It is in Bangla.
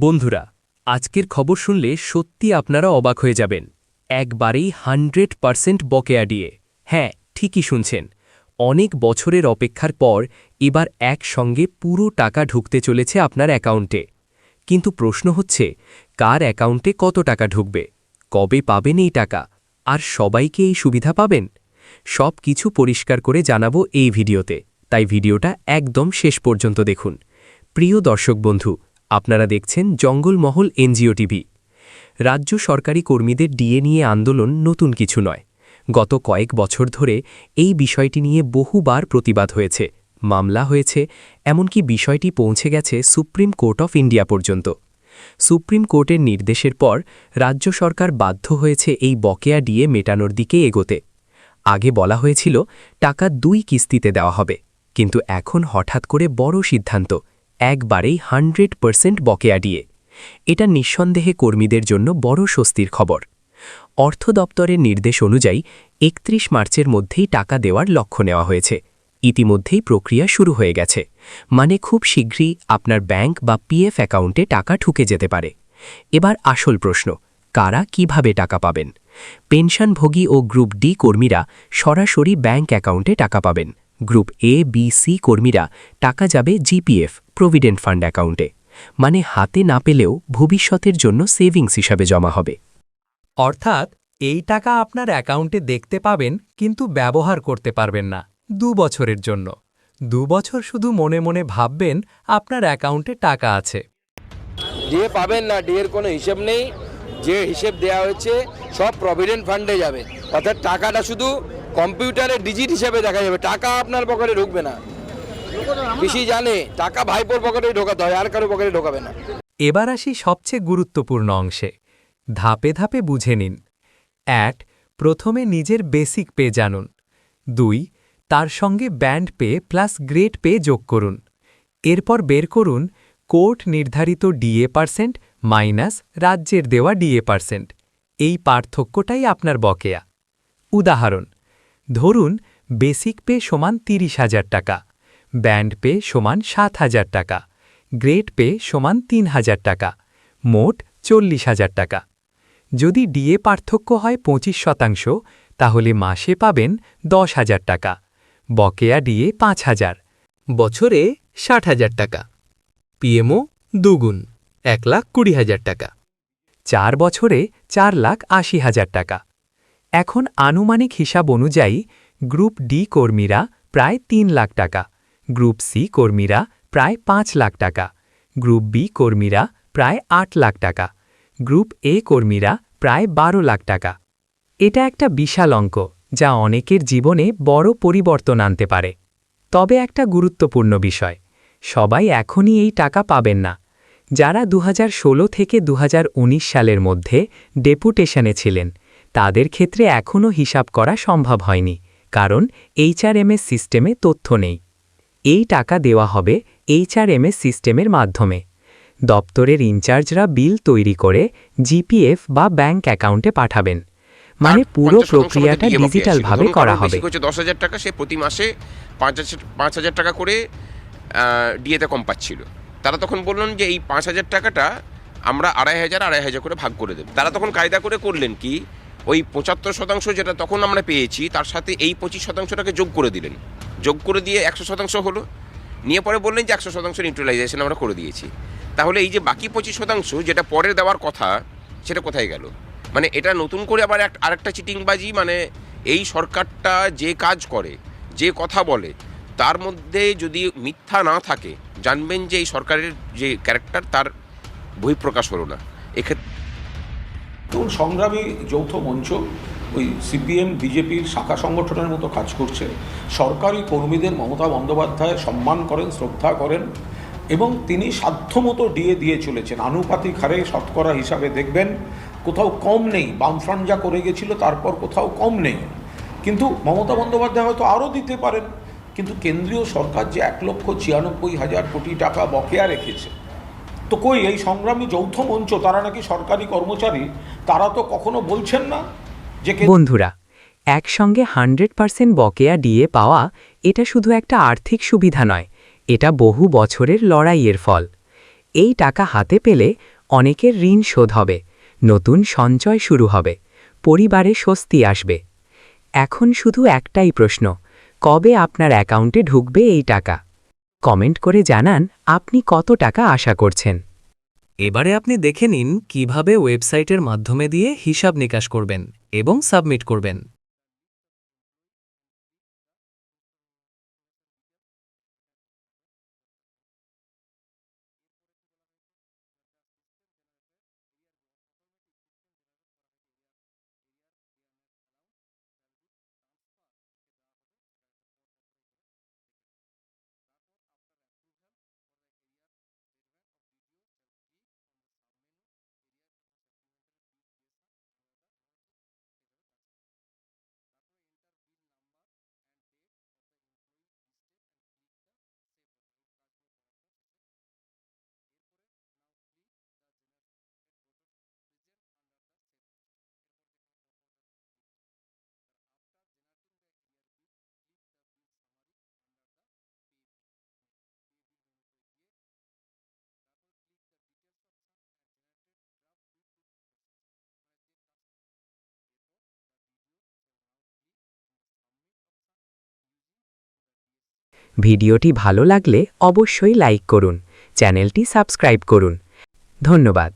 বন্ধুরা, আজকের খবর শুনলে সত্যি আপনারা অবাক হয়ে যাবেন। একবারেই 100% বকেয়া ডিএ। হ্যাঁ, ঠিকই শুনছেন। অনেক বছরের অপেক্ষার পর এবার একসঙ্গে পুরো টাকা ঢুকতে চলেছে আপনার অ্যাকাউন্টে। কিন্তু প্রশ্ন হচ্ছে, কার অ্যাকাউন্টে কত টাকা ঢুকবে, কবে পাবেন এই টাকা, আর সবাইকে এই সুবিধা পাবেন? সব কিছু পরিষ্কার করে জানাবো এই ভিডিওতে, তাই ভিডিওটা একদম শেষ পর্যন্ত দেখুন। প্রিয় দর্শক বন্ধু, আপনারা দেখছেন জঙ্গলমহল এনজিও টিভি। রাজ্য সরকারি কর্মীদের ডিএ নিয়ে আন্দোলন নতুন কিছু নয়। গত কয়েক বছর ধরে এই বিষয়টি নিয়ে বহুবার প্রতিবাদ হয়েছে, মামলা হয়েছে, এমনকি বিষয়টি পৌঁছে গেছে সুপ্রিম কোর্ট অফ ইন্ডিয়া পর্যন্ত। সুপ্রিম কোর্টের নির্দেশের পর রাজ্য সরকার বাধ্য হয়েছে এই বকেয়া ডিএ মেটানোর দিকে এগোতে। আগে বলা হয়েছিল টাকা 2 কিস্তিতে দেওয়া হবে, কিন্তু এখন হঠাৎ করে বড় সিদ্ধান্ত, একবারেই 100% বকেয়া ডিএ। এটা নিঃসন্দেহে কর্মীদের জন্য বড় স্বস্তির খবর। অর্থ দপ্তরের নির্দেশ অনুযায়ী 31 মার্চের মধ্যেই টাকা দেওয়ার লক্ষ্য নেওয়া হয়েছে। ইতিমধ্যেই প্রক্রিয়া শুরু হয়ে গেছে, মানে খুব শীঘ্রই আপনার ব্যাংক বা পিএফ অ্যাকাউন্টে টাকা ঢুকে যেতে পারে। এবার আসল প্রশ্ন, কারা কিভাবে টাকা পাবেন? পেনশনভোগী ও গ্রুপ ডি কর্মীরা সরাসরি ব্যাংক অ্যাকাউন্টে টাকা পাবেন। গ্রুপ এ, বি, সি কর্মীরা টাকা যাবে জিপিএফ প্রভিডেন্ট ফান্ড অ্যাকাউন্টে, মানে হাতে না পেলেও ভবিষ্যতের জন্য সেভিংস হিসাবে জমা হবে। অর্থাৎ এই টাকা আপনার অ্যাকাউন্টে দেখতে পাবেন, কিন্তু ব্যবহার করতে পারবেন না 2 বছরের জন্য। 2 বছর শুধু মনে মনে ভাববেন আপনার অ্যাকাউন্টে টাকা আছে। ডিএ পাবেন না, ডিএর কোনো হিসেব নেই। যে হিসেব দেওয়া হয়েছে সব প্রভিডেন্ট ফান্ডে যাবে, অর্থাৎ টাকাটা শুধু কম্পিউটারে ডিজিট হিসেবে দেখা যাবে, টাকা আপনার পকেটে ঢুকবে না। বেশি জানে টাকা ভাইপোর পকেটে ঢোকাতে হয়, আর কারো পকেটে ঢোকাবে না। এবার আসি সবচেয়ে গুরুত্বপূর্ণ অংশে। ধাপে ধাপে বুঝে নিন। 1. প্রথমে নিজের বেসিক পে জানুন। 2. তার সঙ্গে band pay plus grade pay যোগ করুন। এরপর বের করুন কোর্ট নির্ধারিত ডিএ পার্সেন্ট মাইনাস রাজ্যের দেওয়া ডিএ পার্সেন্ট। এই পার্থক্যটাই আপনার বকেয়া। উদাহরণ, ধরুন বেসিক পে সমান 30,000 টাকা, ব্যান্ড পে সমান 7,000 টাকা, গ্রেড পে সমান 3,000 টাকা, মোট 40,000 টাকা। যদি ডিএ পার্থক্য হয় 25%, তাহলে মাসে পাবেন 10,000 টাকা। বকেয়া ডিএ 5,000, বছরে 60,000 টাকা। পিএমও দুগুণ, 1,20,000 টাকা। 4 বছরে 4,80,000 টাকা। এখন আনুমানিক হিসাব অনুযায়ী গ্রুপ ডি কর্মীরা প্রায় 3 লাখ টাকা, গ্রুপ সি কর্মীরা প্রায় 5 লাখ টাকা, গ্রুপ বি কর্মীরা প্রায় 8 লাখ টাকা, গ্রুপ এ কর্মীরা প্রায় 12 লাখ টাকা। এটা একটা বিশাল অঙ্ক, যা অনেকের জীবনে বড় পরিবর্তন আনতে পারে। তবে একটা গুরুত্বপূর্ণ বিষয়, সবাই এখনই এই টাকা পাবেন না। যারা 2016 থেকে 2019 সালের মধ্যে ডেপুটেশনে ছিলেন, তাদের ক্ষেত্রে এখনও হিসাব করা সম্ভব হয়নি, কারণ এইচআরএমএস সিস্টেমে তথ্য নেই। এই টাকা দেওয়া হবে এইচআরএমএস সিস্টেমের মাধ্যমে। দপ্তরের ইনচার্জরা বিল তৈরি করে জিপিএফ বা ব্যাংক অ্যাকাউন্টে পাঠাবেন, মানে পুরো প্রক্রিয়াটা ডিজিটালভাবে করা হবে। 10,000 টাকা, সে প্রতি মাসে 5,000 টাকা করে ডিএতে কম পাচ্ছিল। তারা তখন বললেন যে এই 5,000 টাকাটা আমরা 2,500 করে ভাগ করে দেব। তারা তখন কায়দা করে করলেন কি, ওই 75% যেটা তখন আমরা পেয়েছি তার সাথে এই 25%টাকে যোগ করে দিলেন। যোগ করে দিয়ে 100% হলো। নিয়ে পরে বললেন যে 100% নিউট্রালাইজেশন আমরা করে দিয়েছি। তাহলে এই যে বাকি 25% যেটা পরে দেওয়ার কথা, সেটা কোথায় গেল? মানে এটা নতুন করে আবার আরেকটা চিটিংবাজি। মানে এই সরকারটা যে কাজ করে, যে কথা বলে, তার মধ্যে যদি মিথ্যা না থাকে, জানবেন যে এই সরকারের যে ক্যারেক্টার তার বহিঃপ্রকাশ হলো না এক্ষেত্রে। সংগ্রামী যৌথ মঞ্চ ওই সিপিএম বিজেপির শাখা সংগঠনের মতো কাজ করছে। সরকারি কর্মীদের মমতা বন্দ্যোপাধ্যায় সম্মান করেন, শ্রদ্ধা করেন, এবং তিনি সাধ্যমতো ডিএ দিয়ে চলেছেন। আনুপাতিক হারে শতকরা হিসাবে দেখবেন কোথাও কম নেই। বামফ্রন্ট যা করে গেছিল তারপর কোথাও কম নেই। কিন্তু মমতা বন্দ্যোপাধ্যায় হয়তো আরও দিতে পারেন, কিন্তু কেন্দ্রীয় সরকার যে 1,96,000 কোটি টাকা বকেয়া রেখেছে, তো কই এই সংগ্রামী যৌথ মঞ্চ, তারা নাকি সরকারি কর্মচারী, তারা তো কখনো বলছেন না যে। বন্ধুরা, একসঙ্গে 100% বকেয়া ডিএ পাওয়া এটা শুধু একটা আর্থিক সুবিধা নয়, এটা বহু বছরের লড়াইয়ের ফল। এই টাকা হাতে পেলে অনেকের ঋণ শোধ হবে, নতুন সঞ্চয় শুরু হবে, পরিবারে স্বস্তি আসবে। এখন শুধু একটাই প্রশ্ন, কবে আপনার অ্যাকাউন্টে ঢুকবে এই টাকা? কমেন্ট করে জানান আপনি কত টাকা আশা করছেন। এবারে আপনি দেখে নিন কিভাবে ওয়েবসাইটের মাধ্যমে দিয়ে হিসাব নিকাশ করবেন এবং সাবমিট করবেন। ভিডিওটি ভালো লাগলে অবশ্যই লাইক করুন, চ্যানেলটি সাবস্ক্রাইব করুন। ধন্যবাদ।